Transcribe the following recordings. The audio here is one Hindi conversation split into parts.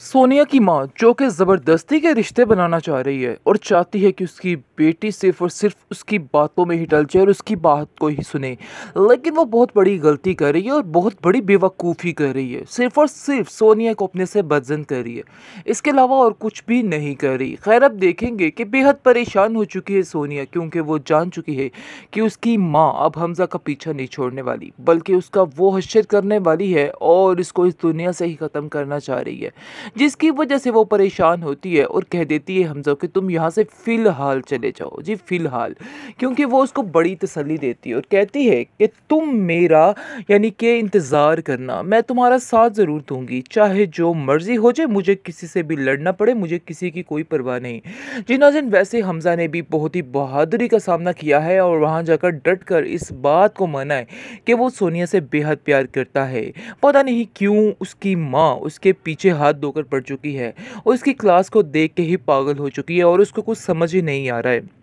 सोनिया की मां जो कि ज़बरदस्ती के रिश्ते बनाना चाह रही है और चाहती है कि उसकी बेटी सिर्फ और सिर्फ उसकी बातों में ही टल जाए और उसकी बात को ही सुने। लेकिन वो बहुत बड़ी गलती कर रही है और बहुत बड़ी बेवकूफ़ी कर रही है। सिर्फ और सिर्फ सोनिया को अपने से बदजन कर रही है, इसके अलावा और कुछ भी नहीं कर रही। खैर, अब देखेंगे कि बेहद परेशान हो चुकी है सोनिया, क्योंकि वो जान चुकी है कि उसकी माँ अब हमज़ा का पीछा नहीं छोड़ने वाली, बल्कि उसका वो हश्र करने वाली है और इसको इस दुनिया से ही ख़त्म करना चाह रही है। जिसकी वजह से वो परेशान होती है और कह देती है हमज़ा कि तुम यहाँ से फ़िलहाल चले जाओ जी, फ़िलहाल। क्योंकि वो उसको बड़ी तसल्ली देती है और कहती है कि तुम मेरा यानी कि इंतज़ार करना, मैं तुम्हारा साथ ज़रूर दूँगी, चाहे जो मर्ज़ी हो जाए, मुझे किसी से भी लड़ना पड़े, मुझे किसी की कोई परवाह नहीं। जी नाज़रीन, वैसे हमज़ा ने भी बहुत ही बहादुरी का सामना किया है और वहाँ जाकर डट कर इस बात को माना है कि वो सोनिया से बेहद प्यार करता है। पता नहीं क्यों उसकी माँ उसके पीछे हाथ धोकर पड़ चुकी है और उसकी क्लास को देख के ही पागल हो चुकी है और उसको कुछ समझ ही नहीं आ रहा है।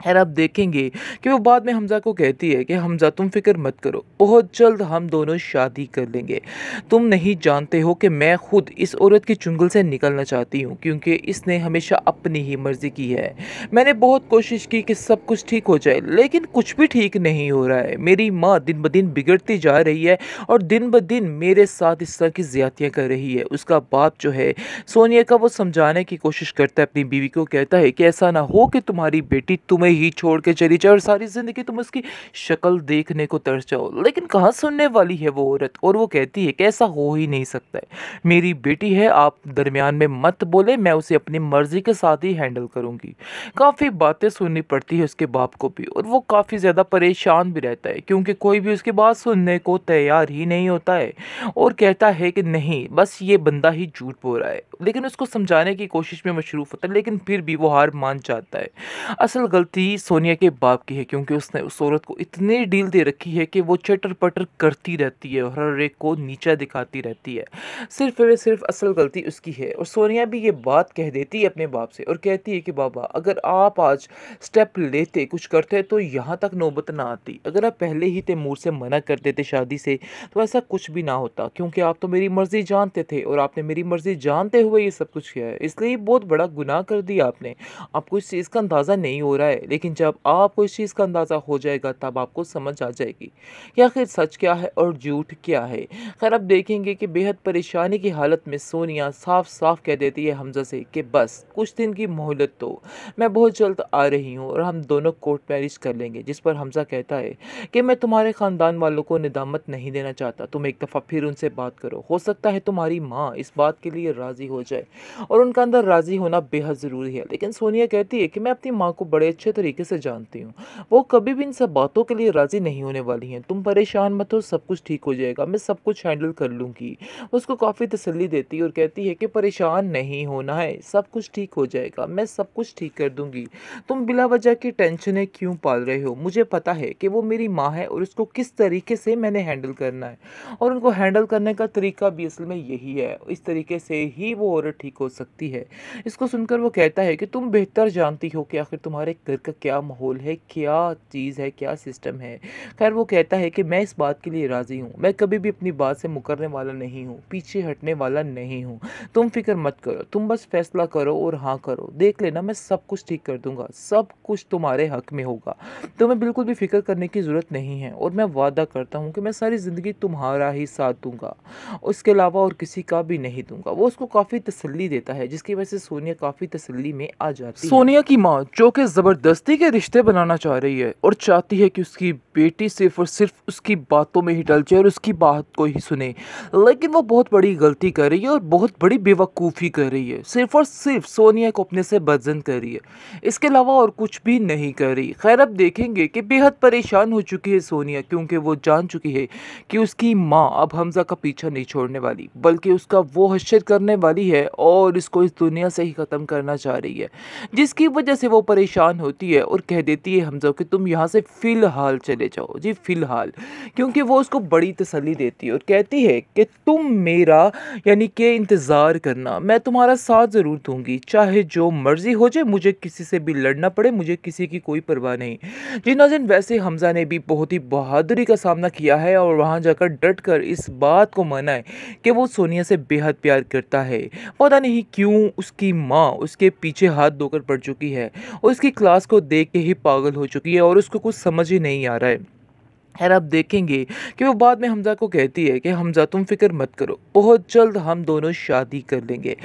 खैर, आप देखेंगे कि वो बाद में हमज़ा को कहती है कि हमज़ा तुम फ़िक्र मत करो, बहुत जल्द हम दोनों शादी कर लेंगे। तुम नहीं जानते हो कि मैं खुद इस औरत के चुंगल से निकलना चाहती हूँ, क्योंकि इसने हमेशा अपनी ही मर्ज़ी की है। मैंने बहुत कोशिश की कि सब कुछ ठीक हो जाए, लेकिन कुछ भी ठीक नहीं हो रहा है। मेरी माँ दिन ब दिन बिगड़ती जा रही है और दिन ब दिन मेरे साथ इस तरह की ज़्यादतियाँ कर रही है। उसका बाप जो है सोनिया का, वो समझाने की कोशिश करता है अपनी बीवी को, कहता है कि ऐसा ना हो कि तुम्हारी बेटी तुम्हें ही छोड़ के चली जाए और सारी ज़िंदगी तुम उसकी शक्ल देखने को तरस जाओ। लेकिन कहाँ सुनने वाली है वो औरत, और वो कहती है कि ऐसा हो ही नहीं सकता है। मेरी बेटी है, आप दरमियान में मत बोले, मैं उसे अपनी मर्ज़ी के साथ ही हैंडल करूँगी। काफ़ी बातें सुननी पड़ती है उसके बाप को भी, और वो काफ़ी ज़्यादा परेशान भी रहता है, क्योंकि कोई भी उसकी बात सुनने को तैयार ही नहीं होता है और कहता है कि नहीं, बस ये बंदा ही झूठ बोल रहा है। लेकिन उसको समझाने की कोशिश में मशरूफ़ होता है, लेकिन फिर भी वो हार मान जाता है। असल गलती सोनिया के बाप की है, क्योंकि उसने उस औरत को इतनी डील दे रखी है कि वो चटर-पटर करती रहती है और हर एक को नीचा दिखाती रहती है। सिर्फ़ और सिर्फ़ असल गलती उसकी है, और सोनिया भी ये बात कह देती है अपने बाप से और कहती है कि बाबा, अगर आप आज स्टेप लेते, कुछ करते, तो यहाँ तक नौबत ना आती। अगर आप पहले ही तैमूर से मना कर देते शादी से, तो ऐसा कुछ भी ना होता, क्योंकि आप तो मेरी मर्ज़ी जानते थे और आपने मेरी मर्ज़ी जानते हुए ये सब कुछ किया है। इसलिए बहुत बड़ा गुनाह कर दिया आपने। आपको इस चीज़ का अंदाज़ा नहीं हो रहा है, लेकिन जब आपको इस चीज़ का अंदाज़ा हो जाएगा, तब आपको समझ आ जाएगी कि आखिर सच क्या है और झूठ क्या है। खैर, अब देखेंगे कि बेहद परेशानी की हालत में सोनिया साफ-साफ कह देती है हमज़ा से कि बस कुछ दिन की मोहलत दो, मैं बहुत जल्द आ रही हूँ और हम दोनों कोर्ट मैरिज कर लेंगे। जिस पर हमज़ा कहता है कि मैं तुम्हारे ख़ानदान वालों को निदामत नहीं देना चाहता, तुम एक दफ़ा फिर उनसे बात करो, हो सकता है तुम्हारी माँ इस बात के लिए राज़ी हो जाए, और उनका अंदर राज़ी होना बेहद ज़रूरी है। लेकिन सोनिया कहती है कि मैं अपनी माँ को बड़े अच्छे तरीके से जानती हूँ, वो कभी भी इन सब बातों के लिए राज़ी नहीं होने वाली हैं। तुम परेशान मत हो, सब कुछ ठीक हो जाएगा, मैं सब कुछ हैंडल कर लूँगी। उसको काफ़ी तसल्ली देती है और कहती है कि परेशान नहीं होना है, सब कुछ ठीक हो जाएगा, मैं सब कुछ ठीक कर दूँगी। तुम बिला वजह की टेंशनें क्यों पाल रहे हो? मुझे पता है कि वो मेरी माँ है और उसको किस तरीके से मैंने हैंडल करना है, और उनको हैंडल करने का तरीका भी असल में यही है। इस तरीके से ही वो औरत ठीक हो सकती है। इसको सुनकर वो कहता है कि तुम बेहतर जानती हो कि आखिर तुम्हारे घर का क्या माहौल है, क्या चीज़ है, क्या सिस्टम है। खैर, वो कहता है कि मैं इस बात के लिए राज़ी हूँ, मैं कभी भी अपनी बात से मुकरने वाला नहीं हूँ, पीछे हटने वाला नहीं हूँ। तुम फ़िक्र मत करो, तुम बस फ़ैसला करो और हाँ करो, देख लेना, मैं सब कुछ ठीक कर दूँगा, सब कुछ तुम्हारे हक़ में होगा। तुम्हें बिल्कुल भी फ़िक्र करने की ज़रूरत नहीं है, और मैं वादा करता हूँ कि मैं सारी ज़िंदगी तुम्हारा ही साथ दूँगा, उसके अलावा और किसी का भी नहीं दूँगा। वो उसको काफ़ी तसल्ली देता है, जिसकी वजह से सोनिया काफ़ी तसल्ली में आ जाती है। सोनिया की माँ जो कि ज़बरदस्ती के रिश्ते बनाना चाह रही है और चाहती है कि उसकी बेटी सिर्फ और सिर्फ उसकी बातों में ही टल जाए और उसकी बात को ही सुने। लेकिन वो बहुत बड़ी गलती कर रही है और बहुत बड़ी बेवकूफ़ी कर रही है। सिर्फ और सिर्फ सोनिया को अपने से बदजन कर रही है, इसके अलावा और कुछ भी नहीं कर रही। खैर, अब देखेंगे कि बेहद परेशान हो चुकी है सोनिया, क्योंकि वो जान चुकी है कि उसकी माँ अब हमज़ा का पीछा नहीं छोड़ने वाली, बल्कि उसका वो हश्र करने वाली है और इसको इस दुनिया से ही ख़त्म करना चाह रही है। जिसकी वजह से वो परेशान होती होती है और कह देती है हमज़ा कि तुम यहाँ से फ़िलहाल चले जाओ। जी, फ़िलहाल। क्योंकि वो उसको बड़ी तसल्ली देती है और कहती है कि तुम मेरा यानी कि इंतज़ार करना, मैं तुम्हारा साथ ज़रूर दूँगी, चाहे जो मर्ज़ी हो जाए, मुझे किसी से भी लड़ना पड़े, मुझे किसी की कोई परवाह नहीं। जी नाज़रीन, वैसे हमज़ा ने भी बहुत ही बहादुरी का सामना किया है और वहाँ जाकर डट कर इस बात को माना है कि वो सोनिया से बेहद प्यार करता है। पता नहीं क्यों उसकी माँ उसके पीछे हाथ धोकर पड़ चुकी है और उसकी क्लास को देख के ही पागल हो चुकी है और उसको कुछ समझ ही नहीं आ रहा है। खैर, आप देखेंगे कि वो बाद में हमज़ा को कहती है कि हमज़ा तुम फ़िक्र मत करो, बहुत जल्द हम दोनों शादी कर लेंगे।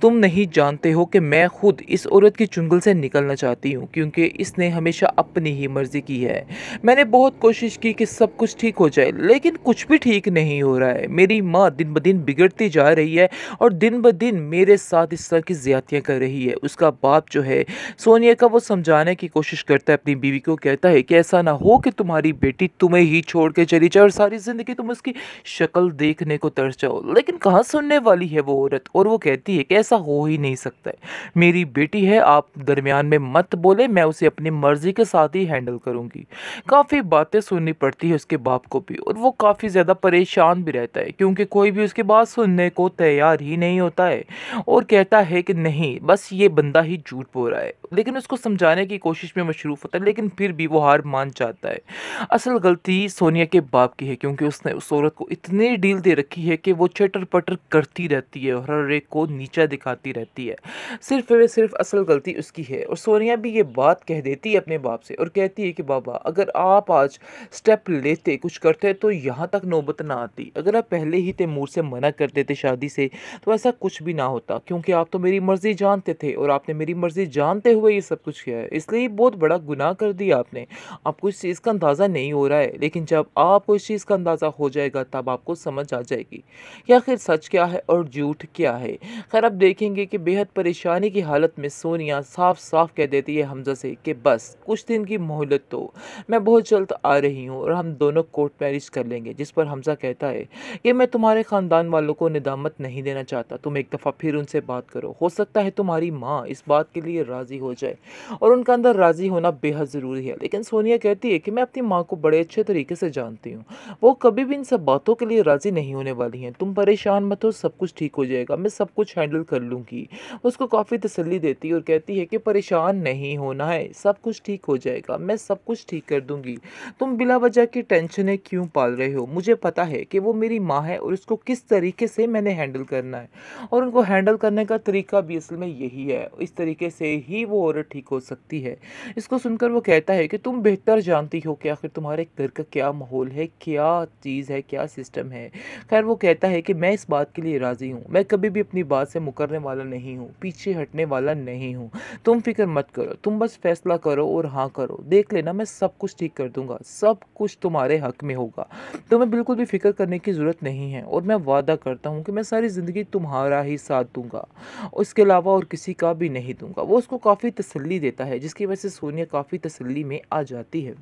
तुम नहीं जानते हो कि मैं खुद इस औरत की चुंगल से निकलना चाहती हूँ क्योंकि इसने हमेशा अपनी ही मर्ज़ी की है। मैंने बहुत कोशिश की कि सब कुछ ठीक हो जाए लेकिन कुछ भी ठीक नहीं हो रहा है। मेरी माँ दिन ब दिन बिगड़ती जा रही है और दिन ब दिन मेरे साथ इस तरह की ज़्यादतियाँ कर रही है। उसका बाप जो है सोनिया का, वो समझाने की कोशिश करता है अपनी बीवी को, कहता है कि ऐसा ना हो कि तुम्हारी बेटी तुम्हें ही छोड़ के चली जाए और सारी ज़िंदगी तुम उसकी शक्ल देखने को तरस जाओ। लेकिन कहाँ सुनने वाली है वो औरत, और वो कहती है कि ऐसा हो ही नहीं सकता है। मेरी बेटी है, आप दरमियान में मत बोले, मैं उसे अपनी मर्ज़ी के साथ ही हैंडल करूँगी। काफ़ी बातें सुननी पड़ती है उसके बाप को भी और वो काफ़ी ज़्यादा परेशान भी रहता है क्योंकि कोई भी उसकी बात सुनने को तैयार ही नहीं होता है और कहता है कि नहीं, बस ये बंदा ही झूठ बोल रहा है। लेकिन उसको समझाने की कोशिश में मशरूफ़ होता है लेकिन फिर भी वो हार मान जाता है। असल गलती सोनिया के बाप की है क्योंकि उसने उस औरत को इतनी डील दे रखी है कि वो चटर-पटर करती रहती है और हर एक को नीचा दिखाती रहती है। सिर्फ़ व सिर्फ़ असल गलती उसकी है और सोनिया भी ये बात कह देती है अपने बाप से और कहती है कि बाबा, अगर आप आज स्टेप लेते, कुछ करते तो यहाँ तक नौबत ना आती। अगर आप पहले ही तैमूर से मना कर देते शादी से तो ऐसा कुछ भी ना होता क्योंकि आप तो मेरी मर्ज़ी जानते थे और आपने मेरी मर्ज़ी जानते हुए ये सब कुछ किया है। इसलिए बहुत बड़ा गुनाह कर दिया आपने। आपको इस चीज़ का अंदाज़ा नहीं हो रहा है, लेकिन जब आपको इस चीज़ का अंदाज़ा हो जाएगा तब आपको समझ आ जाएगी कि आखिर सच क्या है और झूठ क्या है। खैर, आप देखेंगे कि बेहद परेशानी की हालत में सोनिया साफ-साफ कह देती है हमज़ा से कि बस कुछ दिन की मोहलत दो, मैं बहुत जल्द आ रही हूँ और हम दोनों कोर्ट मैरिज कर लेंगे। जिस पर हमज़ा कहता है कि मैं तुम्हारे ख़ानदान वालों को निदामत नहीं देना चाहता, तुम एक दफ़ा फिर उनसे बात करो, हो सकता है तुम्हारी माँ इस बात के लिए राज़ी हो जाए और उनका अंदर राज़ी होना बेहद ज़रूरी है। लेकिन सोनिया कहती है कि मैं अपनी माँ को बड़े अच्छे तरीके से जानती हूँ, वो कभी भी इन सब बातों के लिए राज़ी नहीं होने वाली हैं। तुम परेशान मत हो, सब कुछ ठीक हो जाएगा, मैं सब कुछ हैंडल कर लूँगी। उसको काफ़ी तसल्ली देती है और कहती है कि परेशान नहीं होना है, सब कुछ ठीक हो जाएगा, मैं सब कुछ ठीक कर दूँगी। तुम बिला वजह की टेंशनें क्यों पाल रहे हो? मुझे पता है कि वो मेरी माँ है और उसको किस तरीके से मैंने हैंडल करना है और उनको हैंडल करने का तरीका भी असल में यही है। इस तरीके से ही वो औरत ठीक हो सकती है। इसको सुनकर वो कहता है कि तुम बेहतर जानती हो कि आखिर तुम्हारे घर का क्या माहौल है, क्या चीज़ है, क्या सिस्टम है। खैर, वो कहता है कि मैं इस बात के लिए राज़ी हूँ, मैं कभी भी अपनी बात से मुकरने वाला नहीं हूँ, पीछे हटने वाला नहीं हूँ। तुम फ़िक्र मत करो, तुम बस फ़ैसला करो और हाँ करो, देख लेना मैं सब कुछ ठीक कर दूँगा, सब कुछ तुम्हारे हक़ में होगा। तुम्हें बिल्कुल भी फ़िक्र करने की ज़रूरत नहीं है और मैं वादा करता हूँ कि मैं सारी ज़िंदगी तुम्हारा ही साथ दूँगा, उसके अलावा और किसी का भी नहीं दूँगा। वो उसको काफ़ी तसल्ली देता है जिसकी वजह से सोनिया काफ़ी तसल्ली में आ जाती है।